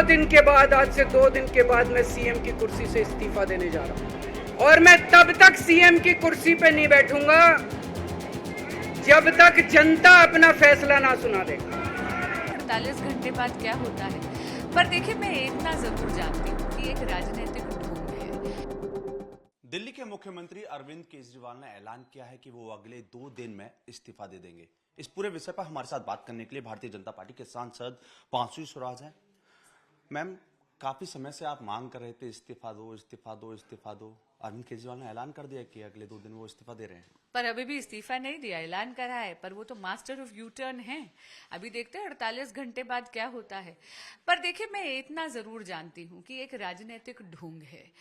दिन के बाद, आज से 2 दिन के बाद मैं सीएम की कुर्सी से इस्तीफा देने जा रहा हूं। और मैं तब तक सीएम की कुर्सी पे नहीं बैठूंगा जब तक जनता अपना फैसला ना सुना दे। 48 घंटे बाद क्या होता है, पर देखिए मैं इतना जरूर जानती हूँ कि एक राजनीतिक ढोंग है। दिल्ली के मुख्यमंत्री अरविंद केजरीवाल ने ऐलान किया है कि वो अगले 2 दिन में इस्तीफा दे देंगे। इस पूरे विषय पर हमारे साथ बात करने के लिए भारतीय जनता पार्टी के सांसद पांसु स्वराज हैं। मैम, काफी समय से आप मांग कर रहे थे इस्तीफा दो, इस्तीफा दो, इस्तीफा दो। अरविंद केजरीवाल ने ऐलान कर दिया कि अगले 2 दिन वो इस्तीफा दे रहे हैं, पर अभी भी इस्तीफा नहीं दिया, ऐलान करा है, पर वो तो मास्टर ऑफ यू टर्न है। अभी देखते हैं 48 घंटे बाद क्या होता है। पर देखिए मैं इतना जरूर जानती हूँ कि एक राजनीतिक ढोंग है।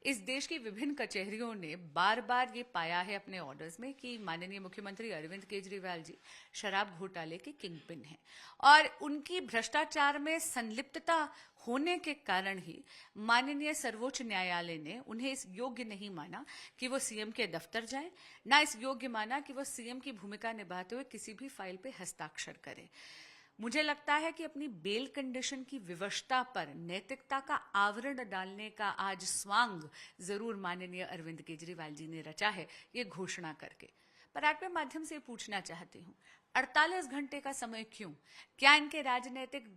इस देश की विभिन्न कचहरियों ने बार बार ये पाया है अपने ऑर्डर्स में कि माननीय मुख्यमंत्री अरविंद केजरीवाल जी शराब घोटाले के किंगपिन हैं और उनकी भ्रष्टाचार में संलिप्तता होने के कारण ही माननीय सर्वोच्च न्यायालय ने उन्हें इस योग्य नहीं माना कि वो सीएम के दफ्तर जाए, ना इस योग्य माना कि वो सीएम की भूमिका निभाते हुए किसी भी फाइल पे हस्ताक्षर करें। मुझे लगता है कि अपनी बेल कंडीशन की विवशता पर नैतिकता का आवरण डालने का आज स्वांग जरूर माननीय अरविंद केजरीवाल जी ने रचा है, ये घोषणा करके। पर आपके माध्यम से पूछना चाहती हूँ, 48 घंटे का समय क्यों? क्या इनके राजनीतिक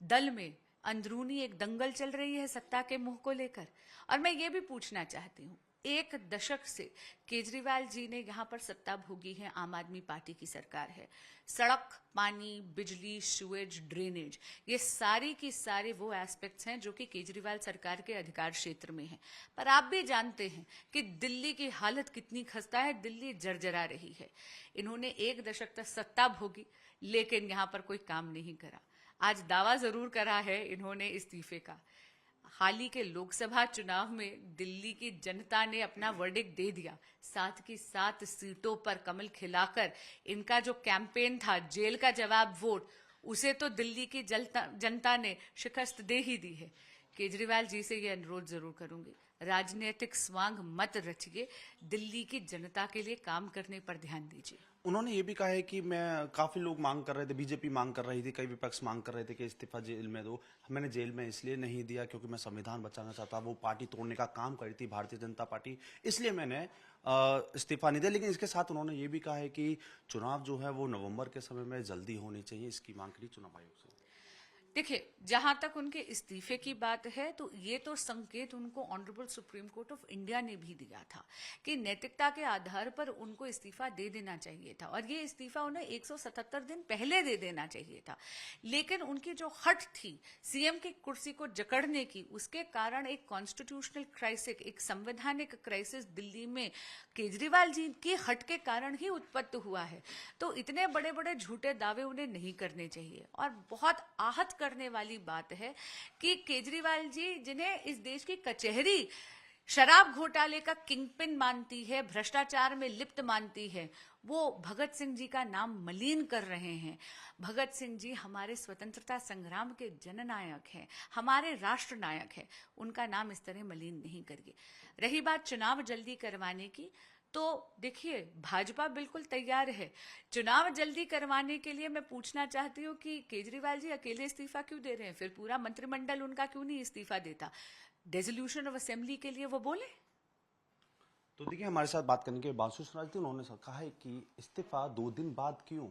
दल में अंदरूनी एक दंगल चल रही है सत्ता के मुंह को लेकर? और मैं ये भी पूछना चाहती हूँ, 1 दशक से केजरीवाल जी ने यहाँ पर सत्ता भोगी है, आम आदमी पार्टी की सरकार है। सड़क, पानी, बिजली, सीवेज, ड्रेनेज, ये सारी की सारे वो एस्पेक्ट्स हैं जो कि केजरीवाल सरकार के अधिकार क्षेत्र में हैं। पर आप भी जानते हैं कि दिल्ली की हालत कितनी खस्ता है, दिल्ली जर्जरा रही है। इन्होंने 1 दशक तक सत्ता भोगी लेकिन यहाँ पर कोई काम नहीं करा। आज दावा जरूर करा है इन्होंने इस्तीफे का। हाल ही के लोकसभा चुनाव में दिल्ली की जनता ने अपना वर्डिक्ट दे दिया, 7 की 7 सीटों पर कमल खिलाकर इनका जो कैंपेन था जेल का जवाब वोट, उसे तो दिल्ली की जनता ने शिकस्त दे ही दी है। केजरीवाल जी से ये अनुरोध जरूर करूंगी, राजनीतिक स्वांग मत रचिए, दिल्ली की जनता के लिए काम करने पर ध्यान दीजिए। उन्होंने ये भी कहा है कि काफी लोग मांग कर रहे थे, बीजेपी मांग कर रही थी, कई विपक्ष मांग कर रहे थे कि इस्तीफा जेल में दो। मैंने जेल में इसलिए नहीं दिया क्योंकि मैं संविधान बचाना चाहता, वो पार्टी तोड़ने का काम करी थी भारतीय जनता पार्टी, इसलिए मैंने इस्तीफा नहीं दिया। लेकिन इसके साथ उन्होंने ये भी कहा है कि चुनाव जो है वो नवंबर के समय में जल्दी होनी चाहिए, इसकी मांग करी चुनाव आयोग से। देखिए, जहां तक उनके इस्तीफे की बात है तो ये तो संकेत उनको honourable supreme court of India ने भी दिया था कि नैतिकता के आधार पर उनको इस्तीफा दे देना चाहिए था और ये इस्तीफा उन्हें 177 दिन पहले दे देना चाहिए था। लेकिन उनकी जो हट थी सीएम की कुर्सी को जकड़ने की, उसके कारण एक कॉन्स्टिट्यूशनल क्राइसिस, एक संवैधानिक क्राइसिस दिल्ली में केजरीवाल जी की हट के कारण ही उत्पन्न हुआ है। तो इतने बड़े बड़े झूठे दावे उन्हें नहीं करने चाहिए। और बहुत आहत करने वाली बात है कि केजरीवाल जी, जिन्हें इस देश की कचहरी शराब घोटाले का किंगपिन मानती है, भ्रष्टाचार में लिप्त मानती है, वो भगत सिंह जी का नाम मलिन कर रहे हैं। भगत सिंह जी हमारे स्वतंत्रता संग्राम के जननायक हैं, हमारे राष्ट्र नायक हैं, उनका नाम इस तरह मलिन नहीं करिए। रही बात चुनाव जल्दी करवाने की, तो देखिए भाजपा बिल्कुल तैयार है चुनाव जल्दी करवाने के लिए। मैं पूछना चाहती हूँ कि केजरीवाल जी अकेले इस्तीफा क्यों दे रहे हैं? फिर पूरा मंत्रिमंडल उनका क्यों नहीं इस्तीफा देता? डिसोल्यूशन ऑफ असेंबली के लिए वो बोले। तो देखिए, हमारे साथ बात करने के बाद सुषमा जी उन्होंने कहा है कि इस्तीफा 2 दिन बाद क्यों?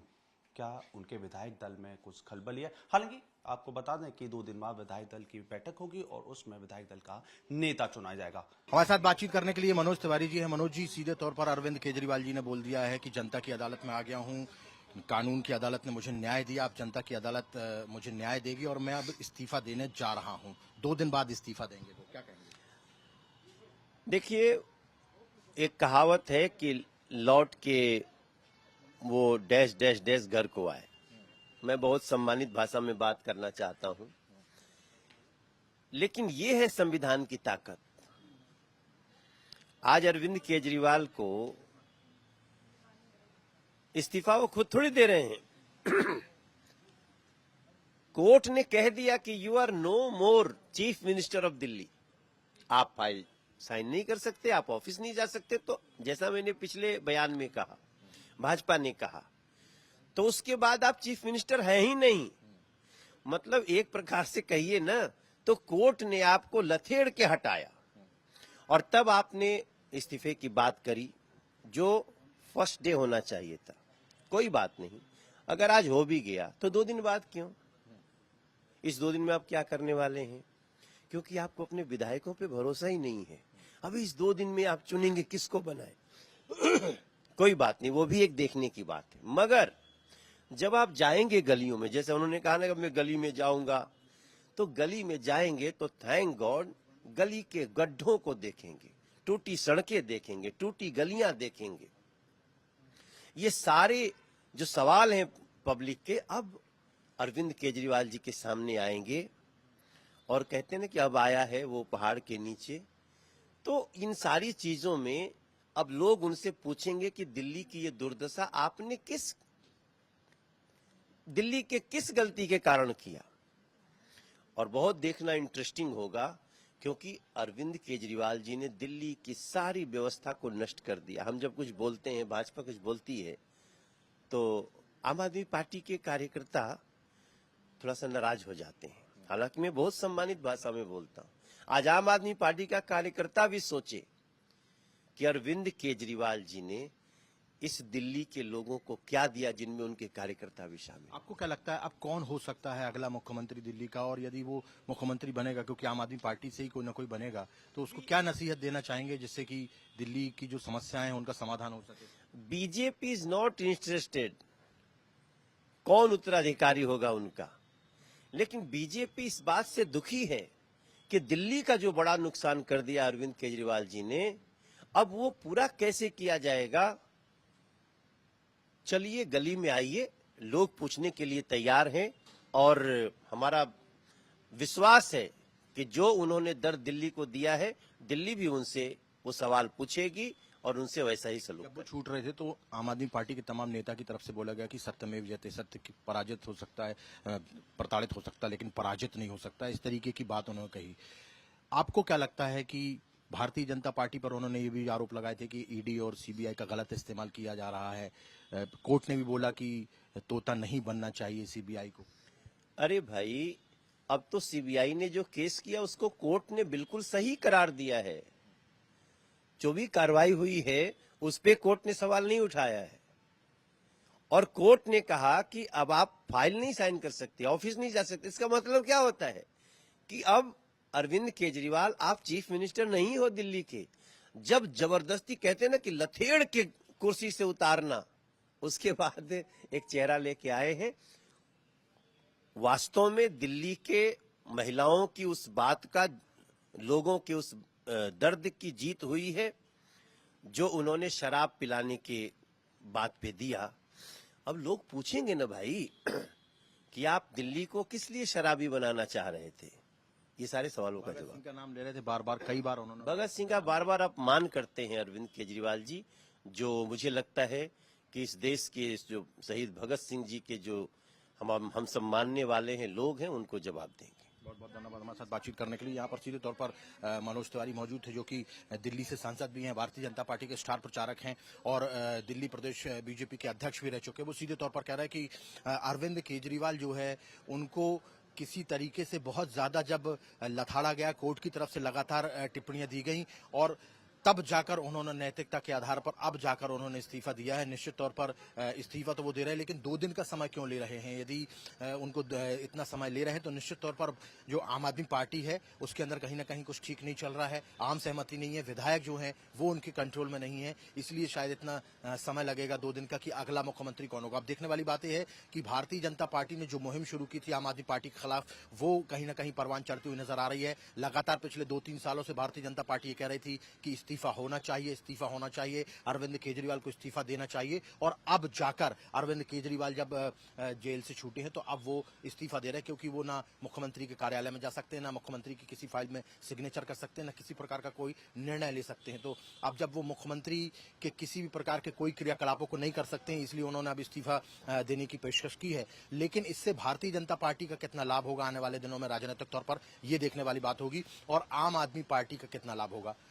क्या उनके विधायक दल में कुछ खलबली है? हालांकि आपको बता दें कि 2 दिन बाद विधायक दल की बैठक होगी और उसमें विधायक दल का नेता चुना जाएगा। हमारे साथ बातचीत करने के लिए मनोज तिवारी जी हैं। मनोज जी, सीधे तौर पर अरविंद केजरीवाल जी ने बोल दिया है कि जनता की अदालत में आ गया हूं, कानून की अदालत ने मुझे न्याय दिया, अब जनता की अदालत मुझे न्याय देगी और मैं अब इस्तीफा देने जा रहा हूं। 2 दिन बाद इस्तीफा देंगे, वो क्या कहेंगे? देखिए, एक कहावत है कि लौट के वो डैश डैश डैश घर को आए। मैं बहुत सम्मानित भाषा में बात करना चाहता हूं, लेकिन ये है संविधान की ताकत। आज अरविंद केजरीवाल को इस्तीफा वो खुद थोड़ी दे रहे हैं। कोर्ट ने कह दिया कि you are no more chief minister of Delhi. आप फाइल साइन नहीं कर सकते, आप ऑफिस नहीं जा सकते। तो जैसा मैंने पिछले बयान में कहा, भाजपा ने कहा, तो उसके बाद आप चीफ मिनिस्टर है ही नहीं। मतलब एक प्रकार से कहिए ना तो कोर्ट ने आपको लथेड़ के हटाया और तब आपने इस्तीफे की बात करी, जो फर्स्ट डे होना चाहिए था। कोई बात नहीं, अगर आज हो भी गया तो 2 दिन बाद क्यों? इस 2 दिन में आप क्या करने वाले हैं? क्योंकि आपको अपने विधायकों पे भरोसा ही नहीं है। अभी इस 2 दिन में आप चुनेंगे किसको बनाए? कोई बात नहीं, वो भी एक देखने की बात है। मगर जब आप जाएंगे गलियों में, जैसे उन्होंने कहा ना कि मैं गली में जाऊंगा, तो गली में जाएंगे तो थैंक गॉड गली के गड्ढों को देखेंगे, टूटी सड़कें देखेंगे, टूटी गलियां देखेंगे। ये सारे जो सवाल हैं पब्लिक के, अब अरविंद केजरीवाल जी के सामने आएंगे और कहते हैं ना कि अब आया है वो पहाड़ के नीचे। तो इन सारी चीजों में अब लोग उनसे पूछेंगे कि दिल्ली की ये दुर्दशा आपने दिल्ली के किस गलती के कारण किया। और बहुत देखना इंटरेस्टिंग होगा, क्योंकि अरविंद केजरीवाल जी ने दिल्ली की सारी व्यवस्था को नष्ट कर दिया। हम जब कुछ बोलते हैं, भाजपा कुछ बोलती है, तो आम आदमी पार्टी के कार्यकर्ता थोड़ा सा नाराज हो जाते हैं। हालांकि मैं बहुत सम्मानित भाषा में बोलता हूं। आज आम आदमी पार्टी का कार्यकर्ता भी सोचे कि अरविंद केजरीवाल जी ने इस दिल्ली के लोगों को क्या दिया, जिनमें उनके कार्यकर्ता भी शामिल। आपको क्या लगता है अब कौन हो सकता है अगला मुख्यमंत्री दिल्ली का, और यदि वो मुख्यमंत्री बनेगा, क्योंकि आम आदमी पार्टी से ही कोई ना कोई बनेगा, तो उसको क्या नसीहत देना चाहेंगे जिससे कि दिल्ली की जो समस्याएं हैं उनका समाधान हो सके? बीजेपी इज नॉट इंटरेस्टेड कौन उत्तराधिकारी होगा उनका, लेकिन बीजेपी इस बात से दुखी है कि दिल्ली का जो बड़ा नुकसान कर दिया अरविंद केजरीवाल जी ने, अब वो पूरा कैसे किया जाएगा। चलिए गली में आइए, लोग पूछने के लिए तैयार हैं और हमारा विश्वास है कि जो उन्होंने दर्द दिल्ली को दिया है, दिल्ली भी उनसे वो सवाल पूछेगी और उनसे वैसा ही सलूक। जब वो छूट रहे थे तो आम आदमी पार्टी के तमाम नेता की तरफ से बोला गया कि सत्यमेव जयते, सत्य की पराजित हो सकता है, प्रताड़ित हो सकता है, लेकिन पराजित नहीं हो सकता। इस तरीके की बात उन्होंने कही। आपको क्या लगता है कि भारतीय जनता पार्टी पर उन्होंने ये भी आरोप लगाए थे कि ईडी और सीबीआई का गलत इस्तेमाल किया जा रहा है। कोर्ट ने भी बोला कि तोता नहीं बनना चाहिए सीबीआई को। अरे भाई, अब तो सीबीआई ने जो केस किया उसको कोर्ट ने बिल्कुल सही करार दिया है। जो भी कार्रवाई हुई है उस पे कोर्ट ने सवाल नहीं उठाया है और कोर्ट ने कहा कि अब आप फाइल नहीं साइन कर सकते, ऑफिस नहीं जा सकते। इसका मतलब क्या होता है कि अब अरविंद केजरीवाल आप चीफ मिनिस्टर नहीं हो दिल्ली के। जब जबरदस्ती कहते हैं ना कि लथेड़ के कुर्सी से उतारना, उसके बाद एक चेहरा लेके आए हैं। वास्तव में दिल्ली के महिलाओं की उस बात का, लोगों के उस दर्द की जीत हुई है जो उन्होंने शराब पिलाने के बात पे दिया। अब लोग पूछेंगे ना भाई कि आप दिल्ली को किस लिए शराबी बनाना चाह रहे थे। ये सारे सवालों का जवाब का नाम ले रहे थे बार बार, कई बार उन्होंने। भगत सिंह का बार बार अपमान करते हैं अरविंद केजरीवाल जी, जो मुझे लगता है कि इस देश के जो शहीद भगत सिंह जी के जो हम सब मानने वाले हैं लोग हैं, उनको जवाब देंगे। बहुत बहुत धन्यवाद हमारे साथ बातचीत करने के लिए। यहाँ पर सीधे तौर पर मनोज तिवारी मौजूद थे, जो कि दिल्ली से सांसद भी हैं, भारतीय जनता पार्टी के स्टार प्रचारक हैं और दिल्ली प्रदेश बीजेपी के अध्यक्ष भी रह चुके हैं। वो सीधे तौर पर कह रहे हैं कि अरविंद केजरीवाल जो है उनको किसी तरीके से बहुत ज्यादा जब लथाड़ा गया, कोर्ट की तरफ से लगातार टिप्पणियां दी गई और तब जाकर उन्होंने नैतिकता के आधार पर अब जाकर उन्होंने इस्तीफा दिया है। निश्चित तौर पर इस्तीफा तो वो दे रहे हैं, लेकिन 2 दिन का समय क्यों ले रहे हैं? यदि उनको इतना समय ले रहे हैं तो निश्चित तौर पर जो आम आदमी पार्टी है उसके अंदर कहीं ना कहीं कुछ ठीक नहीं चल रहा है, आम सहमति नहीं है, विधायक जो हैं वो उनके कंट्रोल में नहीं है, इसलिए शायद इतना समय लगेगा 2 दिन का कि अगला मुख्यमंत्री कौन होगा। अब देखने वाली बात यह है कि भारतीय जनता पार्टी ने जो मुहिम शुरू की थी आम आदमी पार्टी के खिलाफ, वो कहीं ना कहीं परवान चढ़ती हुई नजर आ रही है। लगातार पिछले 2-3 सालों से भारतीय जनता पार्टी ये कह रही थी कि इस्तीफा होना चाहिए, इस्तीफा होना चाहिए, अरविंद केजरीवाल को इस्तीफा देना चाहिए। और अब जाकर अरविंद केजरीवाल जब जेल से छूटे हैं तो अब वो इस्तीफा दे रहे हैं, क्योंकि वो ना मुख्यमंत्री के कार्यालय में जा सकते हैं, ना मुख्यमंत्री की किसी फाइल में सिग्नेचर कर सकते हैं, ना किसी प्रकार का कोई निर्णय ले सकते हैं। तो अब जब वो मुख्यमंत्री के किसी भी प्रकार के कोई क्रियाकलापों को नहीं कर सकते हैं, इसलिए उन्होंने अब इस्तीफा देने की पेशकश की है। लेकिन इससे भारतीय जनता पार्टी का कितना लाभ होगा आने वाले दिनों में राजनीतिक तौर पर, यह देखने वाली बात होगी और आम आदमी पार्टी का कितना लाभ होगा